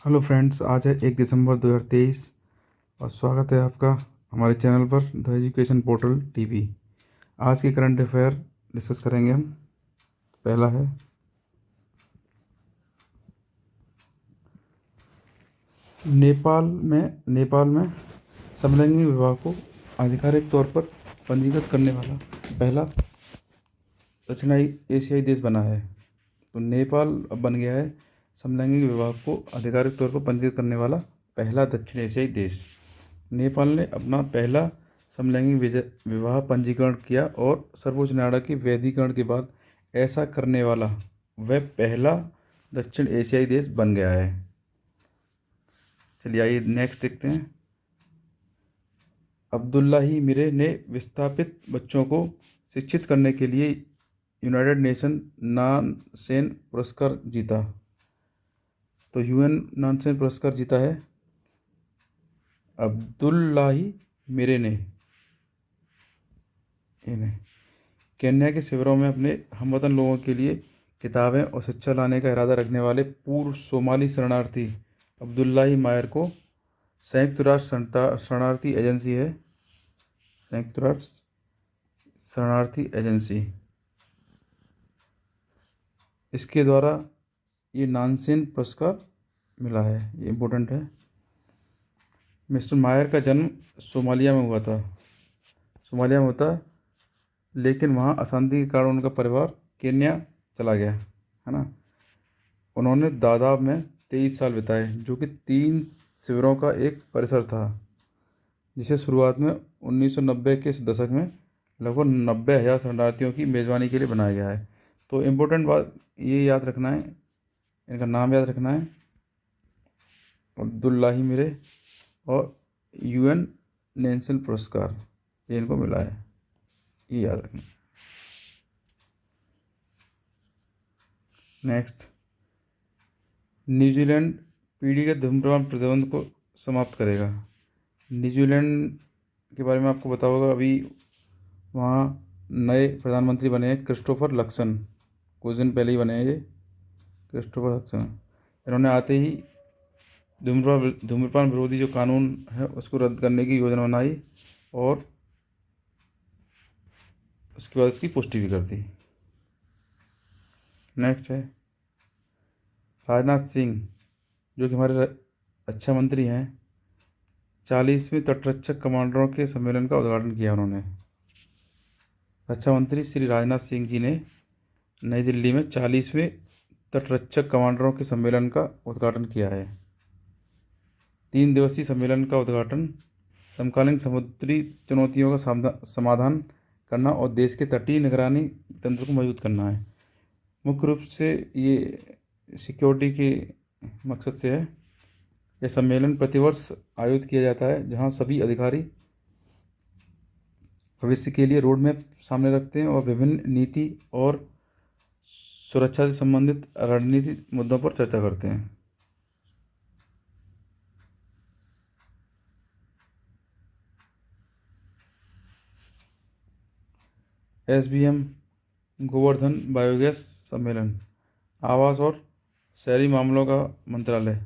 Hello friends, आज है 1 दिसंबर 2023 और स्वागत है आपका हमारे चैनल पर द एजुकेशन पोर्टल टीवी। आज के करंट अफेयर डिस्कस करेंगे हम। पहला है नेपाल में समलैंगिक विवाह को आधिकारिक तौर पर पंजीकृत करने वाला पहला दक्षिणाई एशियाई देश बना है। तो नेपाल अब बन गया है समलैंगिक विवाह को आधिकारिक तौर पर पंजीकृत करने वाला पहला दक्षिण एशियाई देश। नेपाल ने अपना पहला समलैंगिक विवाह पंजीकरण किया और सर्वोच्च न्यायालय के वैधीकरण के बाद ऐसा करने वाला वह पहला दक्षिण एशियाई देश बन गया है। चलिए आइए नेक्स्ट देखते हैं। अब्दुल्लाही मिरे ने विस्थापित बच्चों को शिक्षित करने के लिए यूनाइटेड नेशन नानसेन पुरस्कार जीता। तो यूएन नानसेन पुरस्कार जीता है अब्दुल्लाही मिरे ने। इन्हें केन्या के शिविरों में अपने हमवतन लोगों के लिए किताबें और शिक्षा लाने का इरादा रखने वाले पूर्व सोमाली शरणार्थी अब्दुल्लाही मायर को संयुक्त राष्ट्र शरणार्थी एजेंसी है, संयुक्त राष्ट्र शरणार्थी एजेंसी, इसके द्वारा ये नानसेन पुरस्कार मिला है। ये इम्पोर्टेंट है। मिस्टर मायर का जन्म सोमालिया में हुआ था, सोमालिया में होता, लेकिन वहाँ अशांति के कारण उनका परिवार केन्या चला गया, है ना। उन्होंने दादाब में 23 साल बिताए, जो कि 3 शिविरों का एक परिसर था, जिसे शुरुआत में 1990 के दशक में लगभग 90,000 शरणार्थियों की मेज़बानी के लिए बनाया गया है। तो इम्पोर्टेंट बात ये याद रखना है, इनका नाम याद रखना है, अब्दुल्लाही मिरे, और यूएन नेशन पुरस्कार ये इनको मिला है, ये याद रखना। नेक्स्ट, न्यूजीलैंड पीढ़ीगत धूम्रपान प्रतिबंध को समाप्त करेगा। न्यूजीलैंड के बारे में आपको पता होगा, अभी वहाँ नए प्रधानमंत्री बने हैं क्रिस्टोफर लक्सन, कुछ दिन पहले ही बने हैं ये क्रिस्टोफर लक्सन। इन्होंने आते ही धूम्रपान विरोधी जो कानून है उसको रद्द करने की योजना बनाई और उसके बाद इसकी पुष्टि भी कर दी। नेक्स्ट है राजनाथ सिंह, जो कि हमारे रक्षा मंत्री हैं। 40वें तटरक्षक कमांडरों के सम्मेलन का उद्घाटन किया उन्होंने। रक्षा मंत्री श्री राजनाथ सिंह जी ने नई दिल्ली में 40वें तटरक्षक कमांडरों के सम्मेलन का उद्घाटन किया है। 3 दिवसीय सम्मेलन का उद्घाटन समकालीन समुद्री चुनौतियों का समाधान करना और देश के तटीय निगरानी तंत्र को मजबूत करना है। मुख्य रूप से ये सिक्योरिटी के मकसद से है। यह सम्मेलन प्रतिवर्ष आयोजित किया जाता है, जहां सभी अधिकारी भविष्य के लिए रोड मैप सामने रखते हैं और विभिन्न नीति और सुरक्षा से संबंधित रणनीतिक मुद्दों पर चर्चा करते हैं। एसबीएम गोवर्धन बायोगैस सम्मेलन, आवास और शहरी मामलों का मंत्रालय।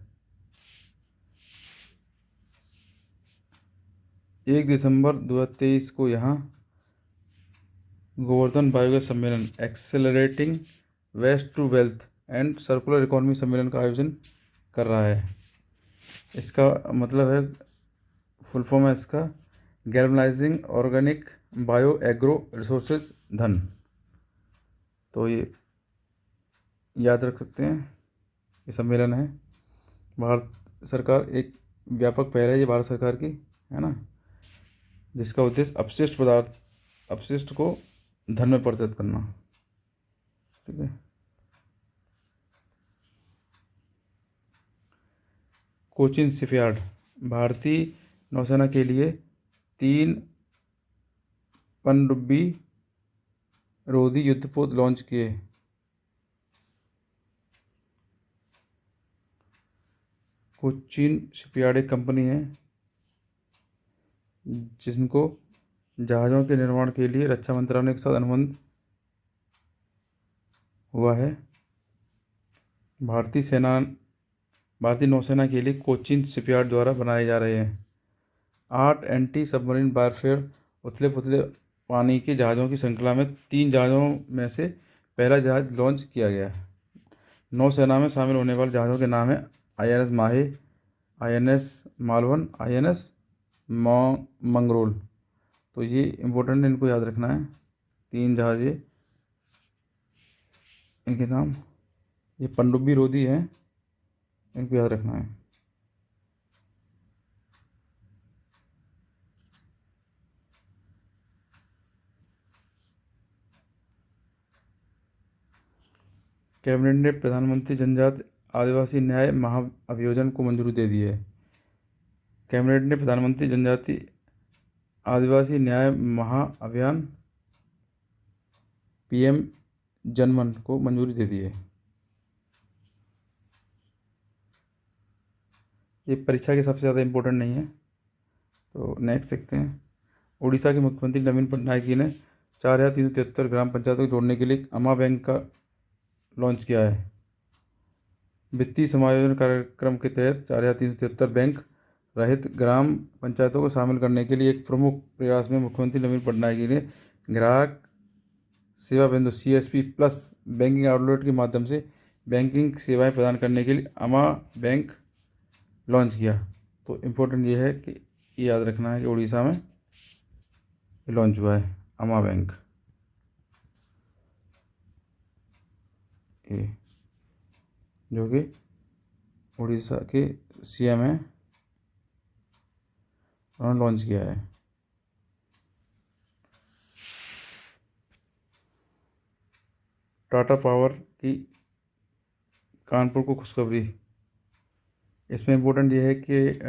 1 दिसंबर 2023 को यहाँ गोवर्धन बायोगैस सम्मेलन accelerating waste to wealth and circular economy सम्मेलन का आयोजन कर रहा है। इसका मतलब है, फुल फॉर्म है इसका, galvanising organic bio agro resources धन। तो ये याद रख सकते हैं, ये सम्मेलन है। भारत सरकार एक व्यापक पहल है ये भारत सरकार की, है ना, जिसका उद्देश्य अपशिष्ट को धन में परिवर्तित करना। ठीक है। कोचिन शिपयार्ड भारतीय नौसेना के लिए 3 पनडुब्बी रोधी युद्धपोत लॉन्च किए। कोचिन शिपयार्ड एक कंपनी है जिनको जहाज़ों के निर्माण के लिए रक्षा मंत्रालय के साथ अनुबंध हुआ है। भारतीय सेना भारतीय नौसेना के लिए कोचीन शिपयार्ड द्वारा बनाए जा रहे हैं। 8 एंटी सबमरीन वारफेयर उथले पुथले पानी के जहाज़ों की श्रृंखला में 3 जहाज़ों में से पहला जहाज़ लॉन्च किया गया। नौसेना में शामिल होने वाले जहाज़ों के नाम हैं INS माहे, INS मालवन, INS मंगरोल। तो ये इम्पोर्टेंट है, इनको याद रखना है। 3 जहाज़ ये, इनके नाम, ये पनडुब्बी रोधी हैं, इनको याद रखना है। कैबिनेट ने प्रधानमंत्री जनजाति आदिवासी न्याय महाअभियोजन को मंजूरी दे दी है। कैबिनेट ने प्रधानमंत्री जनजाति आदिवासी न्याय महाअभियान PM जनमन को मंजूरी दे दी है। ये परीक्षा के सबसे ज़्यादा इम्पोर्टेंट नहीं है, तो नेक्स्ट देखते हैं। उड़ीसा के मुख्यमंत्री नवीन पटनायक जी ने 4,373 ग्राम पंचायतों को जोड़ने के लिए अमा बैंक का लॉन्च किया है। वित्तीय समायोजन कार्यक्रम के तहत 4,373 बैंक रहित ग्राम पंचायतों को शामिल करने के लिए एक प्रमुख प्रयास में मुख्यमंत्री नवीन पटनायक जी ने ग्राहक सेवा बिंदु CSP प्लस बैंकिंग आउटलेट के माध्यम से बैंकिंग सेवाएं प्रदान करने के लिए अमा बैंक लॉन्च किया। तो इम्पोर्टेंट ये है कि ये याद रखना है कि उड़ीसा में लॉन्च हुआ है अमा बैंक। ये जो कि उड़ीसा के CM हैं, उन्होंने लॉन्च किया है। टाटा पावर की कानपुर को खुशखबरी। इसमें इम्पोर्टेंट ये है कि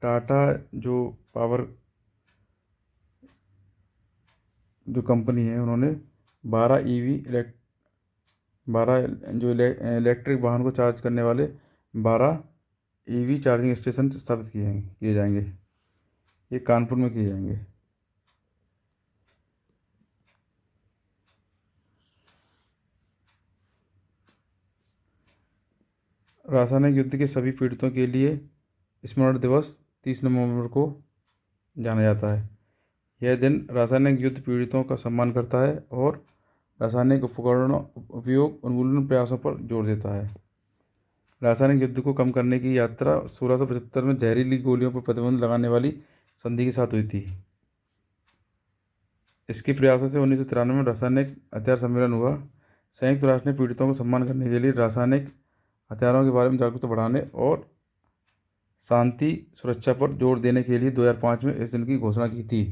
टाटा जो पावर जो कंपनी है, उन्होंने 12 जो इलेक्ट्रिक वाहन को चार्ज करने वाले 12 EV चार्जिंग स्टेशन स्थापित किए जाएंगे। ये कानपुर में किए जाएंगे। रासायनिक युद्ध के सभी पीड़ितों के लिए स्मरण दिवस 30 नवंबर को जाना जाता है। यह दिन रासायनिक युद्ध पीड़ितों का सम्मान करता है और रासायनिक उपकरणों उपयोग उन्मूलन प्रयासों पर जोर देता है। रासायनिक युद्ध को कम करने की यात्रा 1675 में जहरीली गोलियों पर प्रतिबंध लगाने वाली संधि के साथ हुई थी। इसके प्रयासों से 1993 में रासायनिक हथियार सम्मेलन हुआ। संयुक्त राष्ट्र ने पीड़ितों को सम्मान करने के लिए रासायनिक हथियारों के बारे में जागरूकता बढ़ाने और शांति सुरक्षा पर जोर देने के लिए 2005 में इस दिन की घोषणा की थी।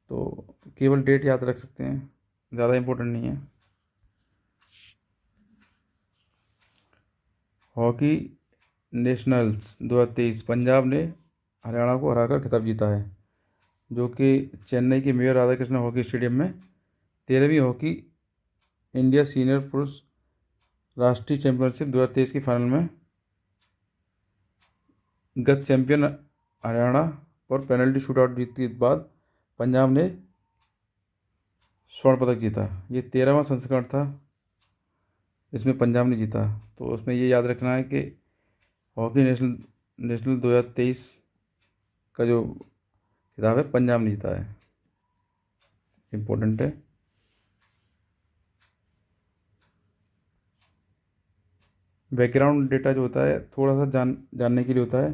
तो केवल डेट याद रख सकते हैं, ज़्यादा इम्पोर्टेंट नहीं है। हॉकी नेशनल्स 2023 पंजाब ने हरियाणा को हराकर खिताब जीता है, जो कि चेन्नई के मेयर राधाकृष्ण हॉकी स्टेडियम में 13वीं हॉकी इंडिया सीनियर पुरुष राष्ट्रीय चैंपियनशिप 2023 की फाइनल में गत चैंपियन हरियाणा पर पेनल्टी शूटआउट जीत के बाद पंजाब ने स्वर्ण पदक जीता। ये 13वां संस्करण था, इसमें पंजाब ने जीता। तो उसमें ये याद रखना है कि हॉकी नेशनल 2023 का जो खिताब है पंजाब ने जीता है, इम्पोर्टेंट है। बैकग्राउंड डेटा जो होता है थोड़ा सा जानने के लिए होता है,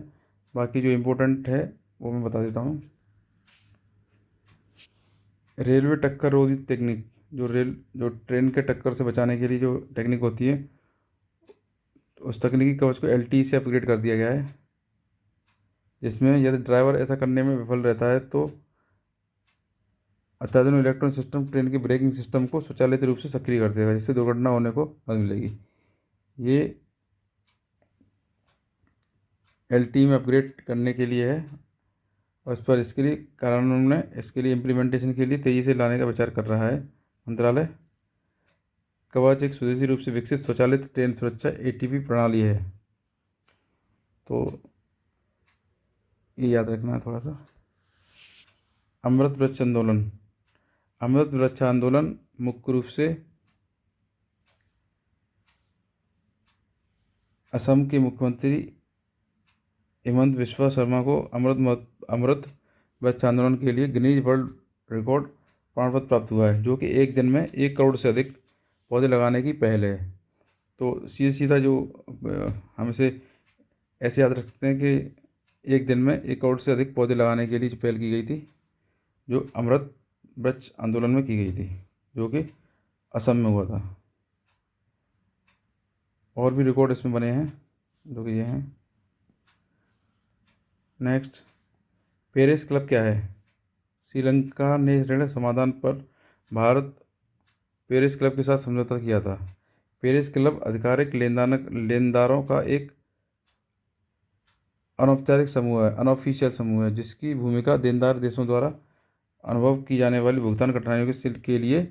बाकी जो इम्पोर्टेंट है वो मैं बता देता हूँ। रेलवे टक्कर रोधी टेक्निक, जो ट्रेन के टक्कर से बचाने के लिए जो टेक्निक होती है, उस तकनीकी कवच को LTE से अपग्रेड कर दिया गया है, जिसमें यदि ड्राइवर ऐसा करने में विफल रहता है तो अत्याधुनिक इलेक्ट्रॉनिक सिस्टम ट्रेन के ब्रेकिंग सिस्टम को स्वचालित रूप से सक्रिय कर देगा, जिससे दुर्घटना होने को मदद मिलेगी। ये LTE में अपग्रेड करने के लिए है और इस पर इसके लिए कार्यान्वयन में इसके लिए इम्प्लीमेंटेशन के लिए तेज़ी से लाने का विचार कर रहा है मंत्रालय। कवच एक स्वदेशी रूप से विकसित स्वचालित ट्रेन सुरक्षा ATP प्रणाली है। तो ये याद रखना है थोड़ा सा। अमृत वृक्ष आंदोलन। अमृत वृक्ष आंदोलन मुख्य रूप से असम के मुख्यमंत्री हेमंत बिस्वा शर्मा को अमृत वृक्ष आंदोलन के लिए गिनीज वर्ल्ड रिकॉर्ड प्रमाण पत्र प्राप्त हुआ है, जो कि एक दिन में 1 करोड़ से अधिक पौधे लगाने की पहल है। तो सीधा सीधा जो हम इसे ऐसे याद रखते हैं कि एक दिन में 1 करोड़ से अधिक पौधे लगाने के लिए जो पहल की गई थी, जो अमृत वृक्ष आंदोलन में की गई थी, जो कि असम में हुआ था। और भी रिकॉर्ड इसमें बने हैं, जो कि ये हैं। नेक्स्ट, पेरिस क्लब क्या है? श्रीलंका ने ऋण समाधान पर भारत पेरिस क्लब के साथ समझौता किया था। पेरिस क्लब आधिकारिक लेनदारों का एक अनौपचारिक समूह है, अनऑफिशियल समूह है, जिसकी भूमिका देनदार देशों द्वारा अनुभव की जाने वाली भुगतान कठिनाइयों के लिए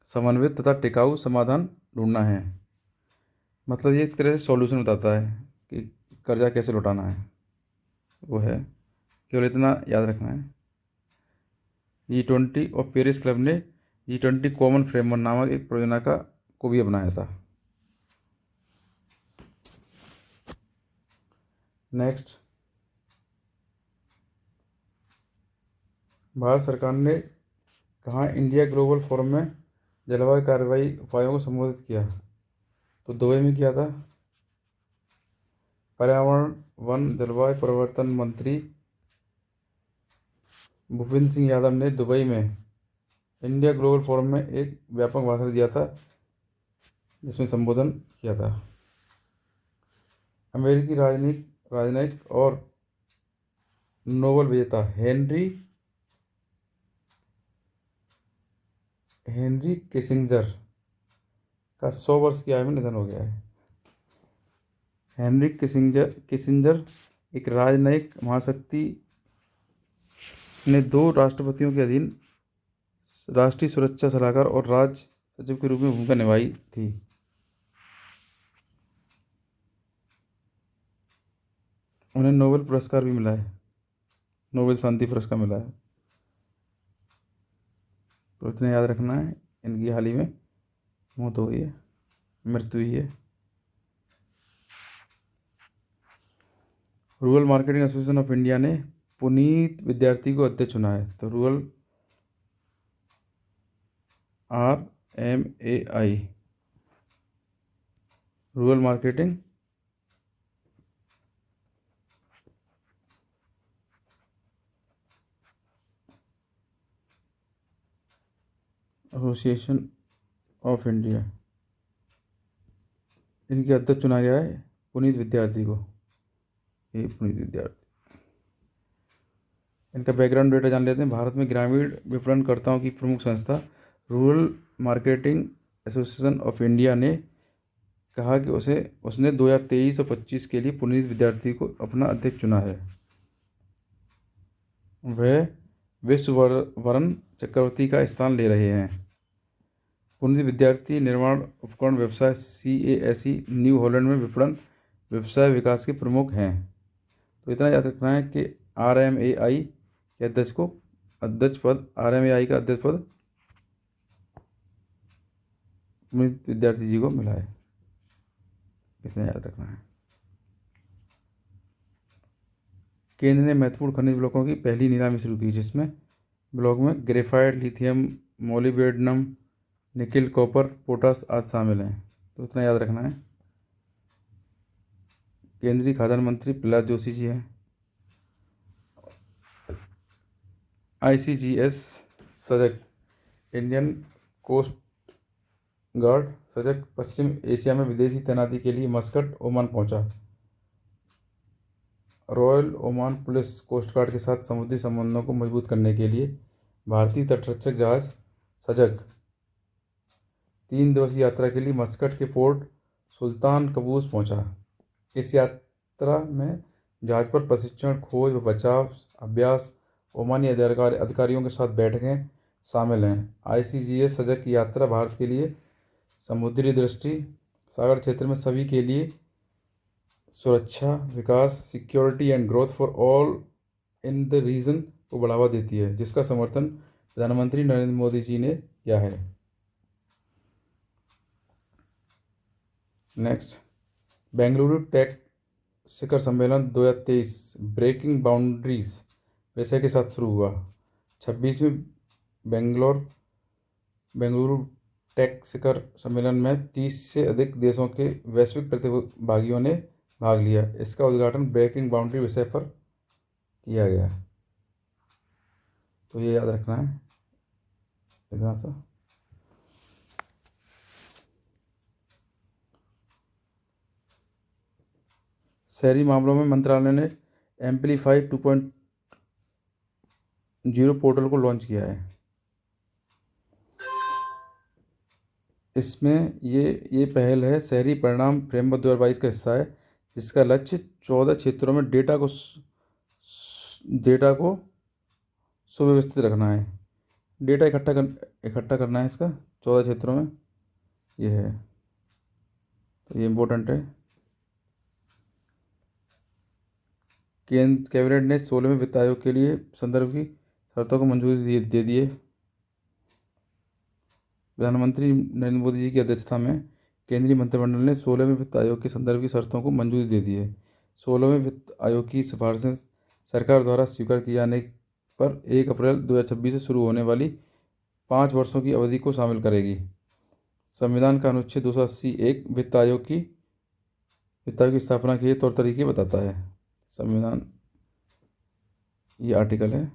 समन्वित तथा टिकाऊ समाधान ढूंढना है। मतलब ये एक तरह से सॉल्यूशन बताता है कि कर्जा कैसे लौटाना है, वो है। केवल इतना याद रखना है। G20 और पेरिस क्लब ने G20 कॉमन फ्रेमवर्क नामक एक परियोजना को भी अपनाया था। नेक्स्ट, भारत सरकार ने कहाँ इंडिया ग्लोबल फोरम में जलवायु कार्रवाई उपायों को संबोधित किया? तो दुबई में किया था। पर्यावरण वन जलवायु परिवर्तन मंत्री भूपेंद्र सिंह यादव ने दुबई में इंडिया ग्लोबल फोरम में एक व्यापक भाषण दिया था, जिसमें संबोधन किया था। अमेरिकी राजनयिक और नोबेल विजेता हेनरी किसिंजर का 100 वर्ष की आयु में निधन हो गया है। हेनरी किसिंजर एक राजनयिक महाशक्ति ने 2 राष्ट्रपतियों के अधीन राष्ट्रीय सुरक्षा सलाहकार और राज्य सचिव के रूप में भूमिका निभाई थी। उन्हें नोबेल पुरस्कार भी मिला है, नोबेल शांति पुरस्कार मिला है। तो इतना याद रखना है। इनकी हाल ही में मौत हो गई है, मृत्यु हुई है। Rural marketing association of India ने पुनीत विद्यार्थी को अध्यक्ष चुना है। तो RMAI rural marketing association of India, इनके अध्यक्ष चुना गया है पुनीत विद्यार्थी को। ये पुनीत विद्यार्थी, इनका बैकग्राउंड डेटा जान लेते हैं। भारत में ग्रामीण विपणनकर्ताओं की प्रमुख संस्था rural marketing association of India ने कहा कि उसने 2023 और 25 के लिए पुनीत विद्यार्थी को अपना अध्यक्ष चुना है। वह विश्ववरण चक्रवर्ती का स्थान ले रहे हैं। पुनीत विद्यार्थी निर्माण उपकरण व्यवसाय CASE न्यू हॉलैंड में विपणन व्यवसाय विकास के प्रमुख हैं। तो इतना याद रखना है कि RMAI के अध्यक्ष का अध्यक्ष पद पुनीत विद्यार्थी जी को मिला है। इतना याद रखना है। केंद्र ने महत्वपूर्ण खनिज ब्लॉकों की पहली नीलामी शुरू की, जिसमें ब्लॉक में graphite, lithium, molybdenum, nickel, copper, potash आदि शामिल हैं। तो इतना याद रखना है। केंद्रीय खाद्यान्न मंत्री प्रहलाद जोशी जी हैं। ICGS सजग इंडियन कोस्ट गार्ड सजग पश्चिम एशिया में विदेशी तैनाती के लिए मस्कट, ओमान पहुंचा। Royal Oman police coast guard के साथ समुद्री संबंधों को मजबूत करने के लिए भारतीय तटरक्षक जहाज सजग 3 दिवसीय यात्रा के लिए मस्कट के पोर्ट सुल्तान कबूस पहुंचा। इस यात्रा में जहाज पर प्रशिक्षण, खोज व बचाव अभ्यास, ओमानी अधिकारियों के साथ बैठकें शामिल हैं। ICGS सजग की यात्रा भारत के लिए समुद्री दृष्टि, सागर क्षेत्र में सभी के लिए सुरक्षा, विकास, security and growth for all in the region को बढ़ावा देती है, जिसका समर्थन प्रधानमंत्री नरेंद्र मोदी जी ने किया है। नेक्स्ट, बेंगलुरु टेक शिखर सम्मेलन 2023 ब्रेकिंग बाउंड्रीज विषय के साथ शुरू हुआ। 26वीं बेंगलोर बेंगलुरु टेक शिखर सम्मेलन में 30 से अधिक देशों के वैश्विक प्रतिभागियों ने भाग लिया। इसका उद्घाटन ब्रेकिंग बाउंड्री विषय पर किया गया। तो ये याद रखना है इतना सा। शहरी मामलों में मंत्रालय ने एम्पलीफाई 2.0 पोर्टल को लॉन्च किया है। इसमें ये पहल है शहरी परिणाम फ्रेमवर्क 2022 का हिस्सा है, जिसका लक्ष्य 14 क्षेत्रों में डेटा को सुव्यवस्थित रखना है। डेटा इकट्ठा करना है इसका 14 क्षेत्रों में, ये है। तो ये इम्पोर्टेंट है। केंद्र कैबिनेट ने 16वें वित्त आयोग के लिए संदर्भ की शर्तों को मंजूरी दे दी है। प्रधानमंत्री नरेंद्र मोदी जी की अध्यक्षता में केंद्रीय मंत्रिमंडल ने 16वें वित्त आयोग के संदर्भ की शर्तों को मंजूरी दे दी है। 16वें वित्त आयोग की सिफारिशें सरकार द्वारा स्वीकार किए जाने पर 1 अप्रैल 2026 से शुरू होने वाली 5 वर्षों की अवधि को शामिल करेगी। संविधान का अनुच्छेद 280(1) वित्त आयोग की स्थापना के तौर तरीके बताता है। संविधान, ये आर्टिकल है।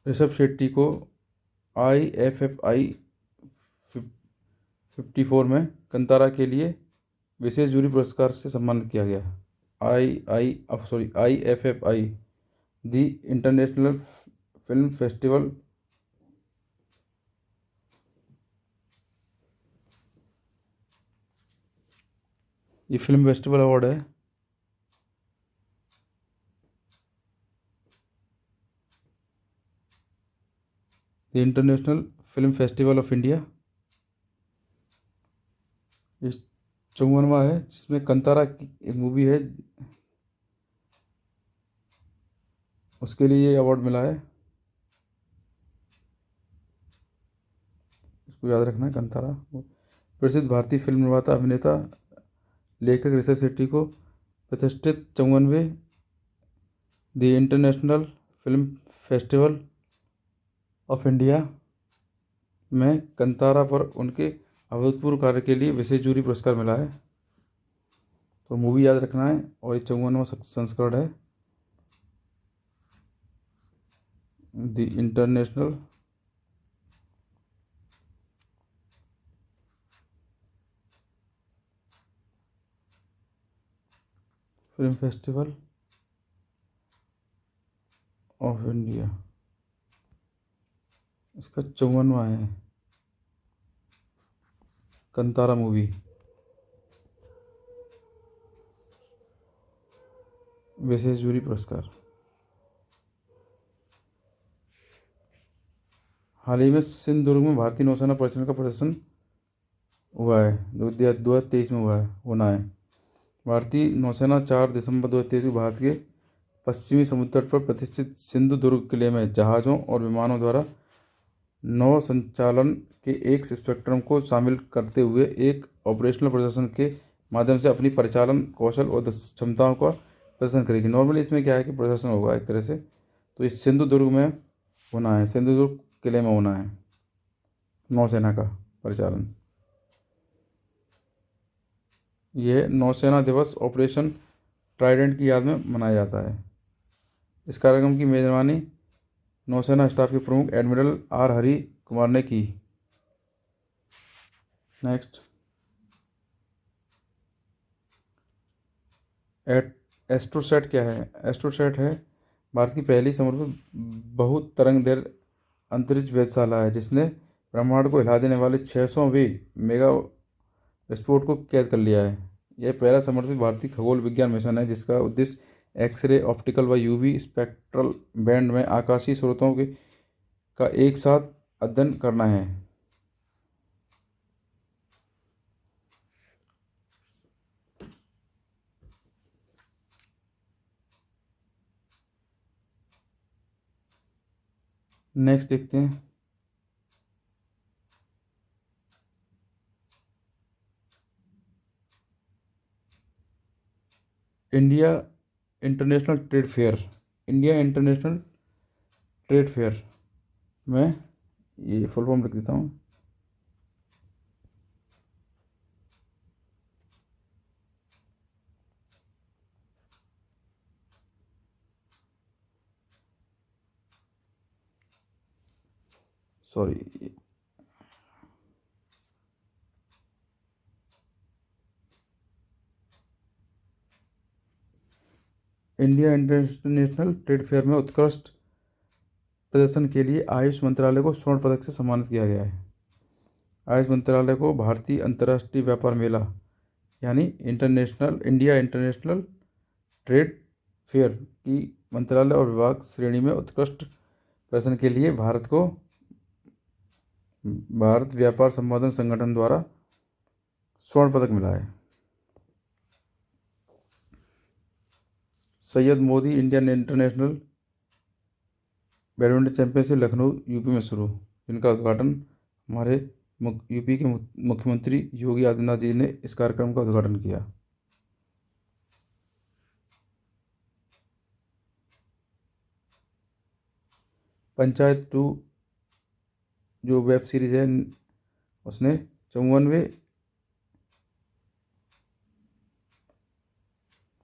ऋषभ शेट्टी को IFFI 54 में कंतारा के लिए विशेष जूरी पुरस्कार से सम्मानित किया गया। IFFI दी इंटरनेशनल फिल्म फेस्टिवल ये फिल्म फेस्टिवल अवार्ड है। The international film festival of India, ये 54वां है, जिसमें कंतारा की एक मूवी है, उसके लिए ये अवार्ड मिला है। इसको याद रखना है, कंतारा। प्रसिद्ध भारतीय फिल्म निर्माता, अभिनेता, लेखक ऋषभ शेट्टी को प्रतिष्ठित 54वें the international film festival of India में कंतारा पर उनके अभूतपूर्व कार्य के लिए विशेष जूरी पुरस्कार मिला है। तो मूवी याद रखना है। और ये 54वां संस्करण है the international film festival of India, इसका 54वां है कंतारा मूवी, विशेष जूरी पुरस्कार। हाल ही में सिंधुदुर्ग में भारतीय नौसेना परिसर का प्रदर्शन हुआ है, जो 2023 में होना है। भारतीय नौसेना 4 दिसंबर 2023 को भारत के पश्चिमी समुद्र तट पर प्रतिष्ठित सिंधुदुर्ग किले में जहाज़ों और विमानों द्वारा नौ संचालन के एक स्पेक्ट्रम को शामिल करते हुए एक ऑपरेशनल प्रदर्शन के माध्यम से अपनी परिचालन कौशल और क्षमताओं का प्रदर्शन करेगी। नॉर्मली इसमें क्या है कि प्रदर्शन होगा एक तरह से, तो इस सिंधुदुर्ग में होना है, सिंधुदुर्ग किले में होना है नौसेना का परिचालन। यह नौसेना दिवस ऑपरेशन ट्राइडेंट की याद में मनाया जाता है। इस कार्यक्रम की मेजबानी नौसेना स्टाफ के प्रमुख एडमिरल आर हरि कुमार ने की। नेक्स्ट, एस्ट्रोसैट क्या है? एस्ट्रोसैट है भारत की पहली समर्पित बहुत तरंगदैर्घ्य अंतरिक्ष वेधशाला है, जिसने ब्रह्मांड को हिला देने वाले 600वें मेगा विस्फोट को कैद कर लिया है। यह पहला समर्पित भारतीय खगोल विज्ञान मिशन है, जिसका उद्देश्य एक्सरे, ऑप्टिकल व यूवी स्पेक्ट्रल बैंड में आकाशीय स्रोतों का एक साथ अध्ययन करना है। नेक्स्ट देखते हैं, India international trade fair, India international trade fair में ये फुल फॉर्म लिख देता हूँ। Sorry, India international trade fair में उत्कृष्ट प्रदर्शन के लिए आयुष मंत्रालय को स्वर्ण पदक से सम्मानित किया गया है। आयुष मंत्रालय को भारतीय अंतर्राष्ट्रीय व्यापार मेला यानी इंडिया इंटरनेशनल ट्रेड फेयर की मंत्रालय और विभाग श्रेणी में उत्कृष्ट प्रदर्शन के लिए भारत व्यापार संवर्धन संगठन द्वारा स्वर्ण पदक मिला है। Syed Modi Indian international badminton championship Lucknow UP में शुरू, जिनका उद्घाटन हमारे यूपी के मुख्यमंत्री योगी आदित्यनाथ जी ने इस कार्यक्रम का उद्घाटन किया। पंचायत 2 जो वेब सीरीज है उसने 54वें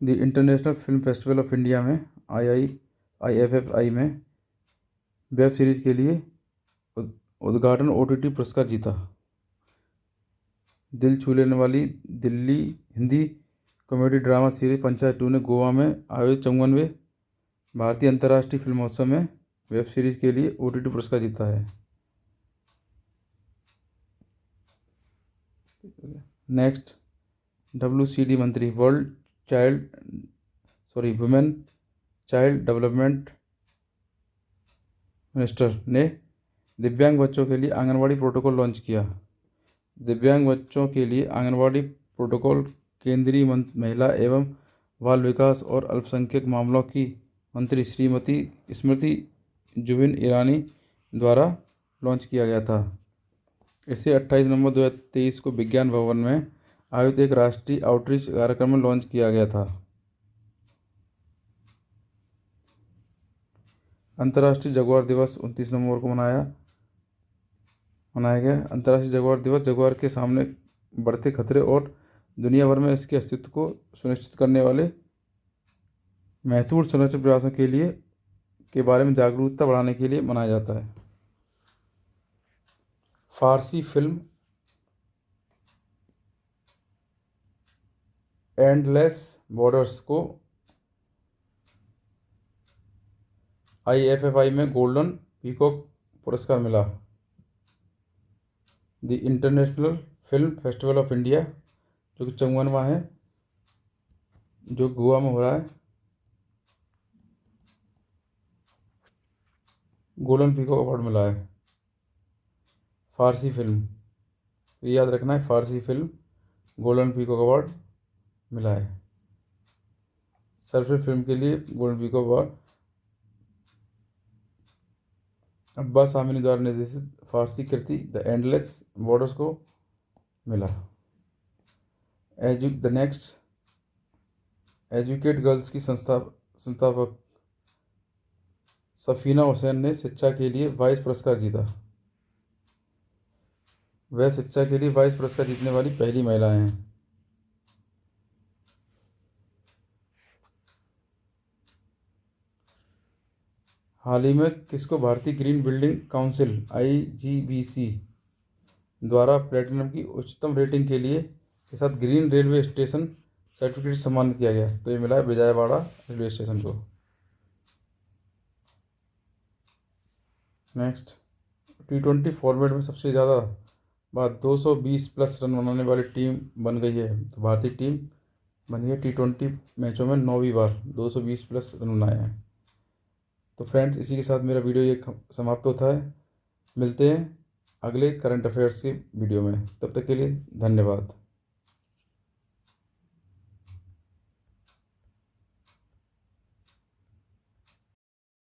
the international film festival of India में IFFI में वेब सीरीज के लिए उद्घाटन OTT पुरस्कार जीता। दिल छू लेने वाली Delhi Hindi comedy drama series panchayat 2 ने गोवा में आयोजित 54वें भारतीय अंतर्राष्ट्रीय फिल्म महोत्सव में वेब सीरीज के लिए OTT पुरस्कार जीता है। नेक्स्ट, WCD मंत्री वुमेन चाइल्ड डेवलपमेंट मिनिस्टर ने दिव्यांग बच्चों के लिए आंगनवाड़ी प्रोटोकॉल लॉन्च किया। दिव्यांग बच्चों के लिए आंगनवाड़ी प्रोटोकॉल केंद्रीय महिला एवं बाल विकास और अल्पसंख्यक मामलों की मंत्री श्रीमती स्मृति जुबिन ईरानी द्वारा लॉन्च किया गया था। इसे 28 नवंबर 2023 को विज्ञान भवन में आयोजित एक राष्ट्रीय आउटरीच कार्यक्रम में लॉन्च किया गया था। अंतर्राष्ट्रीय जगुआर दिवस 29 नवंबर को मनाया गया। अंतर्राष्ट्रीय जगुआर दिवस जगुआर के सामने बढ़ते खतरे और दुनिया भर में इसके अस्तित्व को सुनिश्चित करने वाले महत्वपूर्ण संरक्षण प्रयासों के बारे में जागरूकता बढ़ाने के लिए मनाया जाता है। फारसी फिल्म एंडलेस बॉर्डर्स को IFFI में गोल्डन पीकॉक पुरस्कार मिला। The international film festival of India जो कि 54वां है, जो गोवा में हो रहा है, गोल्डन पीकॉक अवार्ड मिला है। फारसी फिल्म, ये याद रखना है, फारसी फिल्म गोल्डन पीकॉक अवार्ड मिला है। सर्वश्रेष्ठ फिल्म के लिए गोल्डन पीकॉक अवार्ड अब्बास आमिनी द्वारा निर्देशित फारसी कृति द एंडलेस बॉर्डर्स को मिला। द नेक्स्ट, एजुकेट गर्ल्स की संस्थापक सफीना हुसैन ने शिक्षा के लिए वाइस पुरस्कार जीता। वह शिक्षा के लिए वाइस पुरस्कार जीतने वाली पहली महिला हैं। हाल ही में किसको भारतीय ग्रीन बिल्डिंग काउंसिल IGBC द्वारा प्लेटिनम की उच्चतम रेटिंग के साथ ग्रीन रेलवे स्टेशन सर्टिफिकेट सम्मानित किया गया? तो ये मिला है विजयवाड़ा रेलवे स्टेशन को। नेक्स्ट, T20 फॉर्मेट में सबसे ज़्यादा बार 220 प्लस रन बनाने वाली टीम बन गई है। तो भारतीय टीम बनी है T20 मैचों में 9वीं बार 220 प्लस रन बनाए हैं। तो फ्रेंड्स, इसी के साथ मेरा वीडियो ये समाप्त होता है। मिलते हैं अगले करंट अफेयर्स के वीडियो में, तब तक के लिए धन्यवाद।